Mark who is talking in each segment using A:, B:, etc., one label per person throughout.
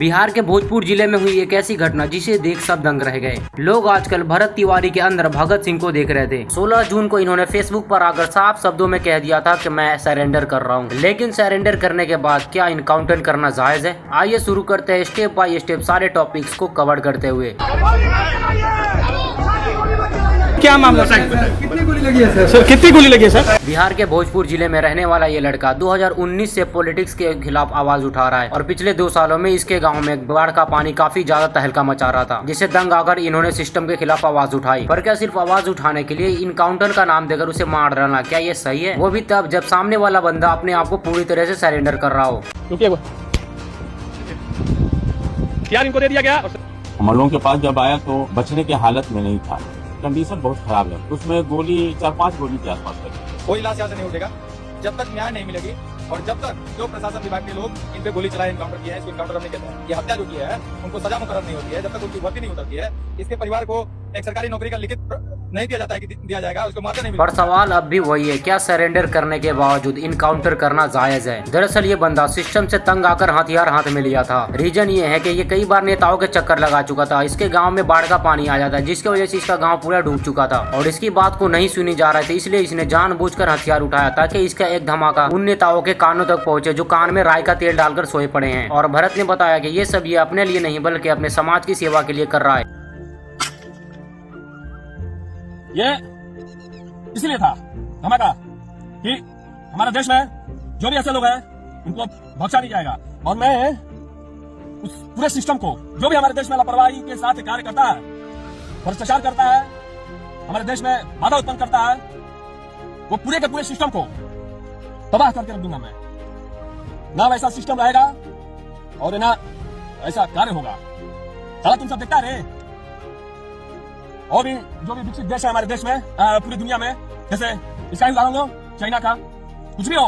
A: बिहार के भोजपुर जिले में हुई एक ऐसी घटना जिसे देख सब दंग रह गए। लोग आजकल भरत तिवारी के अंदर भगत सिंह को देख रहे थे। 16 जून को इन्होंने फेसबुक पर आकर साफ शब्दों में कह दिया था कि मैं सरेंडर कर रहा हूं। लेकिन सरेंडर करने के बाद क्या इनकाउंटर करना जायज है? आइए शुरू करते हैं स्टेप बाय स्टेप सारे टॉपिक्स को कवर करते हुए।
B: क्या मामला कितनी गोली लगी है सर? कितनी गोली लगी है सर?
A: बिहार के भोजपुर जिले में रहने वाला ये लड़का 2019 से पॉलिटिक्स के खिलाफ आवाज उठा रहा है और पिछले 2 सालों में इसके गांव में बाढ़ का पानी काफी ज्यादा तहलका मचा रहा था, जिसे दंग आकर इन्होंने सिस्टम के खिलाफ आवाज उठाई। पर क्या सिर्फ आवाज उठाने के लिए इनकाउंटर का नाम देकर उसे मार डालना, क्या ये सही है? वो भी तब जब सामने वाला बंदा अपने आप को पूरी तरह से सरेंडर कर रहा हो।
C: क्या इनको दे दिया गया?
D: हम लोगों के पास जब आया तो बचने की हालत में नहीं था, कंडीशन बहुत खराब है। उसमें गोली 4-5 गोली के आसपास लगी।
C: कोई लाश यहाँ से नहीं उठेगा जब तक न्याय नहीं मिलेगी और जब तक जो प्रशासन विभाग के लोग इन पे गोली चलाए, इनकाउंटर किया है, इसको इनकाउंटर नहीं कहते हैं। ये हत्या जो की है उनको सजा मुकर्रर नहीं होती है जब तक उनकी भर्ती नहीं उतरती है। इसके परिवार को एक सरकारी नौकरी का लिखित नहीं दिया जाता है कि दिया जाएगा, उसको मात्र नहीं।
A: पर सवाल अब भी वही है, क्या सरेंडर करने के बावजूद इनकाउंटर करना जायज है? दरअसल ये बंदा सिस्टम से तंग आकर हथियार हाथ में लिया था। रीजन ये है कि ये कई बार नेताओं के चक्कर लगा चुका था। इसके गांव में बाढ़ का पानी आ जाता है, जिसकी वजह से इसका गांव पूरा डूब चुका था और इसकी बात को नहीं सुनी जा रही थी, इसलिए इसने जानबूझकर हथियार उठाया ताकि इसका एक धमाका उन नेताओं के कानों तक पहुंचे जो कान में राय का तेल डालकर सोए पड़े हैं। और भरत ने बताया कि ये सब ये अपने लिए नहीं बल्कि अपने समाज की सेवा के लिए कर रहा है।
C: ये इसलिए था धमाका कि हमारे देश में जो भी ऐसे लोग हैं उनको बख्शा नहीं जाएगा और मैं उस पूरे सिस्टम को, जो भी हमारे देश में लापरवाही के साथ कार्य करता है, भ्रष्टाचार करता है, हमारे देश में बाधा उत्पन्न करता है, वो पूरे के पूरे सिस्टम को तबाह करके रख दूंगा मैं। ना वैसा सिस्टम रहेगा और ना ऐसा कार्य होगा। साला तुम सब देखता रहे और भी जो भी विकसित देश है हमारे देश में, पूरी दुनिया में, जैसे इसका ही उदाहरण लो, चाइना का। कुछ भी हो,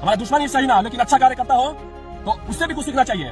C: हमारा दुश्मन सही ना लेकिन अच्छा कार्य करता हो तो उससे भी कुछ सीखना चाहिए।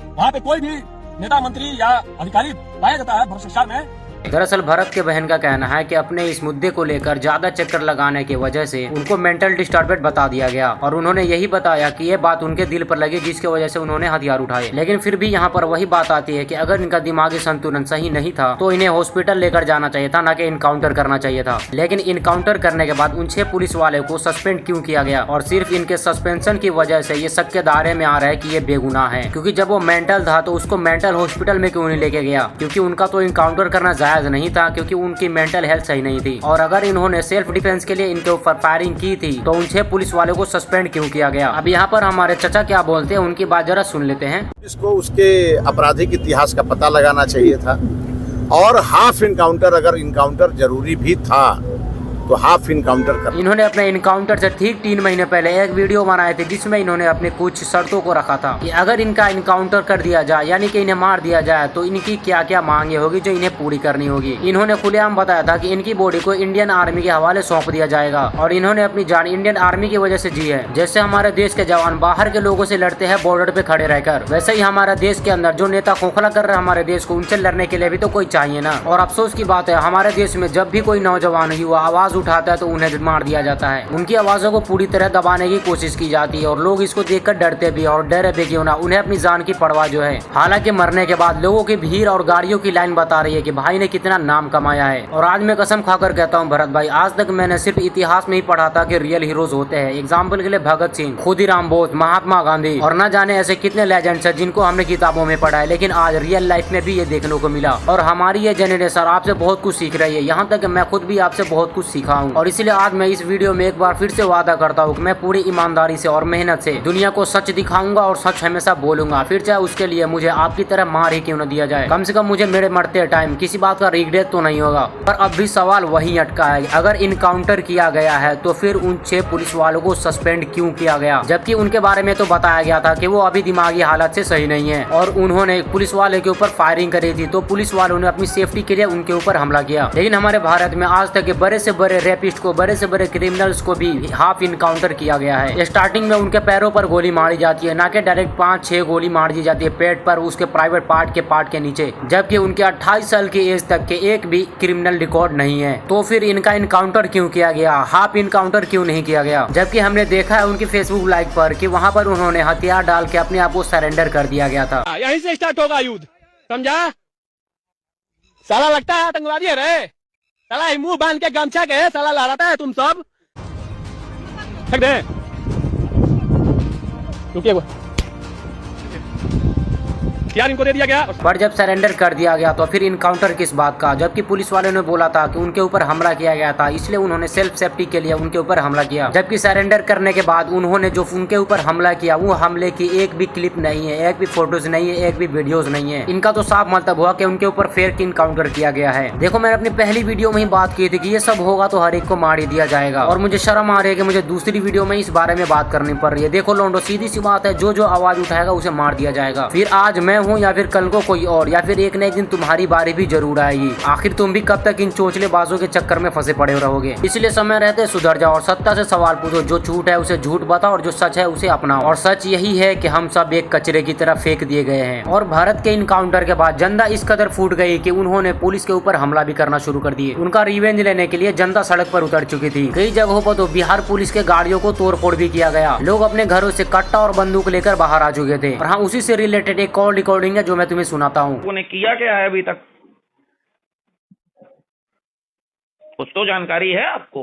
C: वहां पे कोई भी नेता, मंत्री या अधिकारी पाया जाता है भ्रष्टाचार में।
A: दरअसल भरत के बहन का कहना है कि अपने इस मुद्दे को लेकर ज्यादा चक्कर लगाने की वजह से उनको मेंटल डिस्टर्बेंस बता दिया गया और उन्होंने यही बताया कि ये बात उनके दिल पर लगी, जिसकी वजह से उन्होंने हथियार उठाए। लेकिन फिर भी यहाँ पर वही बात आती है कि अगर इनका दिमागी संतुलन सही नहीं था तो इन्हें हॉस्पिटल लेकर जाना चाहिए था, न कि इनकाउंटर करना चाहिए था। लेकिन इनकाउंटर करने के बाद उन 6 पुलिस वाले को सस्पेंड क्यों किया गया? और सिर्फ इनके सस्पेंशन की वजह से ये शक के दायरे में आ रहा है कि ये बेगुनाह है, क्योंकि जब वो मेंटल था तो उसको मेंटल हॉस्पिटल में क्यों नहीं लेके गया? क्योंकि उनका तो इनकाउंटर करना जायज नहीं था, क्योंकि उनकी मेंटल हेल्थ सही नहीं थी। और अगर इन्होंने सेल्फ डिफेंस के लिए इनके ऊपर फायरिंग की थी तो उन 6 पुलिस वालों को सस्पेंड क्यों किया गया? अब यहाँ पर हमारे चचा क्या बोलते हैं, उनकी बात जरा सुन लेते हैं।
E: इसको उसके आपराधिक इतिहास का पता लगाना चाहिए था और हाफ इनकाउंटर, अगर इनकाउंटर जरूरी भी था तो हाफ इनकाउंटर कर।
A: इन्होंने अपने इनकाउंटर से ठीक 3 महीने पहले एक वीडियो बनाए थे जिसमें इन्होंने अपने कुछ शर्तों को रखा था कि अगर इनका इनकाउंटर कर दिया जाए, यानी कि इन्हें मार दिया जाए, तो इनकी क्या क्या मांगे होगी जो इन्हें पूरी करनी होगी। इन्होंने खुलेआम बताया था कि इनकी बॉडी को इंडियन आर्मी के हवाले सौंप दिया जाएगा और इन्होंने अपनी जान इंडियन आर्मी की वजह से जी है। जैसे हमारे देश के जवान बाहर के लोगों से लड़ते हैं बॉर्डर पे खड़े रहकर, वैसे ही हमारे देश के अंदर जो नेता खोखला कर रहे हैं हमारे देश को, उनसे लड़ने के लिए भी तो कोई चाहिए ना। और अफसोस की बात है, हमारे देश में जब भी कोई नौजवान युवा आवाज उठाता है तो उन्हें मार दिया जाता है। उनकी आवाजों को पूरी तरह दबाने की कोशिश की जाती है और लोग इसको देखकर डरते भी और डरे भी क्यों ना, उन्हें अपनी जान की परवाह जो है। हालांकि मरने के बाद लोगों की भीड़ और गाड़ियों की लाइन बता रही है कि भाई ने कितना नाम कमाया है। और आज मैं कसम खाकर कहता हूँ भरत भाई, आज तक मैंने सिर्फ इतिहास में ही पढ़ा था कि रियल हीरोज होते हैं। एग्जाम्पल के लिए भगत सिंह, खुदीराम बोस, महात्मा गांधी और न जाने ऐसे कितने लेजेंड्स हैं जिनको हमने किताबों में पढ़ा है, लेकिन आज रियल लाइफ में भी ये देखने को मिला। और हमारी ये जनरेशन आपसे बहुत कुछ सीख रही है, यहाँ तक मैं खुद भी आपसे बहुत कुछ सीखा हूँ। और इसलिए आज मैं इस वीडियो में एक बार फिर से वादा करता हूँ कि मैं पूरी ईमानदारी से और मेहनत से दुनिया को सच दिखाऊंगा और सच हमेशा बोलूंगा, फिर चाहे उसके लिए मुझे आपकी तरह मार ही क्यों न दिया जाए। कम से कम मुझे मेरे मरते टाइम किसी बात का रिग्रेट तो नहीं होगा। पर अब भी सवाल वही अटका है, अगर इनकाउंटर किया गया है तो फिर उन 6 पुलिस वालों को सस्पेंड क्यों किया गया? जबकि उनके बारे में तो बताया गया था कि वो अभी दिमागी हालत से सही नहीं है और उन्होंने पुलिस वाले के ऊपर फायरिंग करी थी, तो पुलिस वालों ने अपनी सेफ्टी के लिए उनके ऊपर हमला किया। लेकिन हमारे भारत में आज तक बड़े से बड़े बड़े रेपिस्ट को, बड़े से बड़े क्रिमिनल्स को भी हाफ इनकाउंटर किया गया है। स्टार्टिंग में उनके पैरों पर गोली मारी जाती है, ना कि डायरेक्ट 5-6 गोली मार दी जाती है पेट पर, उसके प्राइवेट पार्ट के नीचे, जबकि उनके 28 साल की एज तक के एक भी क्रिमिनल रिकॉर्ड नहीं है। तो फिर इनका इनकाउंटर क्यों किया गया, हाफ इनकाउंटर क्यों नहीं किया गया? जबकि हमने देखा है उनकी फेसबुक लाइव पर कि वहाँ पर उन्होंने हथियार डाल के अपने आप को सरेंडर कर दिया गया था।
B: यहीं से स्टार्ट होगा युद्ध, समझा? साला लगता है आतंकवादी है रे, साला मुंह बांध के गमछा के साला लहराता है तुम सब। फेंक दे, रुकिए, यार इनको दे दिया गया।
A: पर जब सरेंडर कर दिया गया तो फिर इनकाउंटर किस बात का, जबकि पुलिस वाले ने बोला था कि उनके ऊपर हमला किया गया था, इसलिए उन्होंने सेल्फ सेफ्टी के लिए उनके ऊपर हमला किया। जबकि सरेंडर करने के बाद उन्होंने जो उनके ऊपर हमला किया, वो हमले की एक भी क्लिप नहीं है, एक भी फोटोज नहीं है, एक भी वीडियोज नहीं है। इनका तो साफ मतलब हुआ कि उनके ऊपर फेक इनकाउंटर किया गया है। देखो, मैंने अपनी पहली वीडियो में ही बात की थी कि ये सब होगा तो हर एक को मार ही दिया जाएगा, और मुझे शर्म आ रही है कि मुझे दूसरी वीडियो में इस बारे में बात करनी पड़ रही है। देखो लोंडो, सीधी सी बात है, जो आवाज उठाएगा उसे मार दिया जाएगा। फिर आज मैं हूँ या फिर कल कोई और, या फिर एक न एक दिन तुम्हारी बारी भी जरूर आएगी। आखिर तुम भी कब तक इन चोचले बाजों के चक्कर में फंसे पड़े रहोगे? इसलिए समय रहते सुधर जाओ और सत्ता से सवाल पूछो। जो झूठ है उसे झूठ बताओ और जो सच है उसे अपनाओ। और सच यही है कि हम सब एक कचरे की तरह फेंक दिए गए हैं। और भारत के इनकाउंटर के बाद जनता इस कदर फूट गई कि उन्होंने पुलिस के ऊपर हमला भी करना शुरू कर दिए। उनका रिवेंज लेने के लिए जनता सड़क पर उतर चुकी थी। कई जगहों पर तो बिहार पुलिस के गाड़ियों को तोड़ फोड़ भी किया गया। लोग अपने घरों से कट्टा और बंदूक लेकर बाहर आ चुके थे। और हाँ, उसी से रिलेटेड एक कॉल रिकॉर्डिंग है जो मैं तुम्हें सुनाता हूँ।
F: किया क्या है अभी तक? कुछ तो जानकारी है आपको?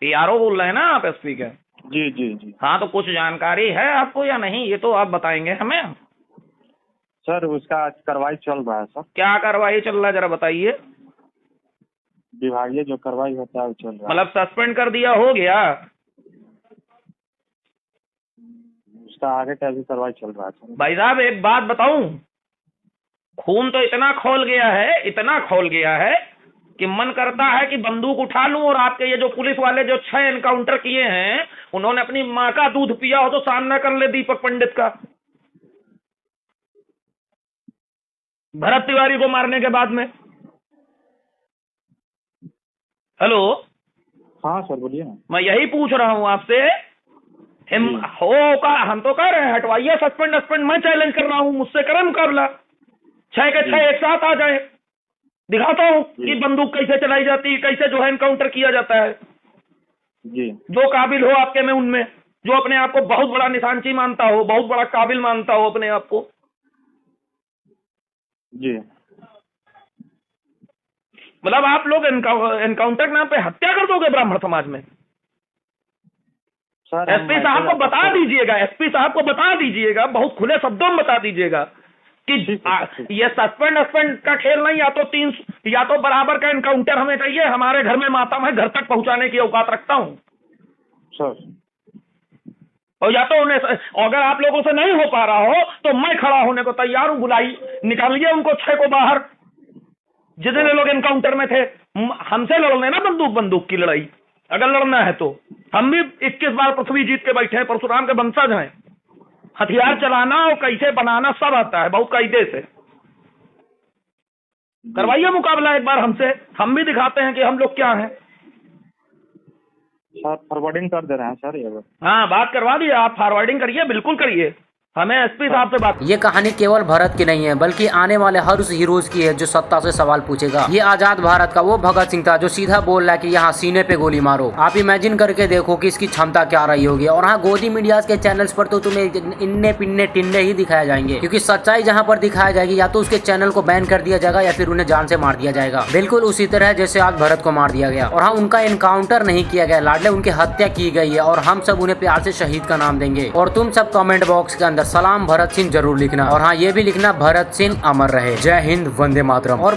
F: पीआरओ बोल रहे हैं ना आप एसपी के?
G: जी जी जी।
F: हाँ, तो कुछ जानकारी है आपको या नहीं, ये तो आप बताएंगे हमें।
G: सर उसका कार्रवाई चल रहा है सर।
F: क्या कार्रवाई चल रहा है, जरा बताइए।
G: विभागीय जो कार्रवाई होता है वो चल रहा है।
F: मतलब सस्पेंड कर दिया हो गया?
G: उसका आगे का भी कार्रवाई चल रहा है सर।
F: भाई साहब, एक बात बताऊं, खून तो इतना खौल गया है, इतना खौल गया है कि मन करता है कि बंदूक उठा लूं और आपके ये जो पुलिस वाले जो 6 एनकाउंटर किए हैं, उन्होंने अपनी माँ का दूध पिया हो तो सामना कर ले दीपक पंडित का, भरत तिवारी को मारने के बाद में। हेलो,
G: हाँ सर बोलिए ना।
F: मैं यही पूछ रहा हूं आपसे, हम तो कह रहे हैं हटवाइए सस्पेंड। मैं चैलेंज कर रहा हूं, मुझसे करें मुकाबला, 6 के 6 एक साथ आ जाए, दिखाता हूँ कि बंदूक कैसे चलाई जाती है, कैसे जो है एनकाउंटर किया जाता है।
G: जी।
F: जो काबिल हो आपके में उनमें, जो अपने आप को बहुत बड़ा निशानची मानता हो, बहुत बड़ा काबिल मानता हो अपने आप को।
G: जी।
F: मतलब आप लोग एनकाउंटर नाम पे हत्या कर दोगे ब्राह्मण समाज में?
G: सर
F: एसपी साहब को बता दीजिएगा, एसपी साहब को बता दीजिएगा, बहुत खुले शब्दों में बता दीजिएगा कि ये सस्पेंड का खेल नहीं, या तो बराबर का एनकाउंटर हमें चाहिए। हमारे घर में मातम है, घर तक पहुंचाने की औकात रखता हूं
G: सर।
F: और या तो उन्हें, अगर आप लोगों से नहीं हो पा रहा हो तो मैं खड़ा होने को तैयार हूं। बुलाई निकालिए उनको 6 को बाहर, जितने लोग एनकाउंटर में थे। हमसे लड़ लेना बंदूक की लड़ाई, अगर लड़ना है तो। हम भी 21 बार पृथ्वी जीत के बैठे हैं, परशुराम के वंशज हैं। हथियार चलाना और कैसे बनाना सब आता है, बहुत कायदे से। करवाइए मुकाबला एक बार हमसे, हम भी दिखाते हैं कि हम लोग क्या हैं।
G: सर फॉरवर्डिंग कर दे रहे हैं सर ये।
F: हाँ, बात करवा दिए आप, फॉरवर्डिंग करिए, बिल्कुल करिए। हमें एसपी साहब से बात।
A: ये कहानी केवल भारत की नहीं है, बल्कि आने वाले हर उस हीरोज की है जो सत्ता से सवाल पूछेगा। ये आजाद भारत का वो भगत सिंह था जो सीधा बोल रहा है कि यहाँ सीने पे गोली मारो। आप इमेजिन करके देखो कि इसकी क्षमता क्या रही होगी। और हाँ, गोदी मीडिया के चैनल्स पर तो तुम्हें इन्ने पिन्ने टिन्ने ही दिखाया जाएंगे, क्योंकि सच्चाई जहाँ पर दिखाई जाएगी या तो उसके चैनल को बैन कर दिया जाएगा या फिर उन्हें जान से मार दिया जाएगा, बिल्कुल उसी तरह जैसे आज भरत को मार दिया गया। और हाँ, उनका एनकाउंटर नहीं किया गया लाडले, उनकी हत्या की गई है। और हम सब उन्हें प्यार से शहीद का नाम देंगे। और तुम सब कमेंट बॉक्स के अंदर सलाम भरत सिंह जरूर लिखना। और हाँ, ये भी लिखना भरत सिंह अमर रहे। जय हिंद, वंदे मातरम। और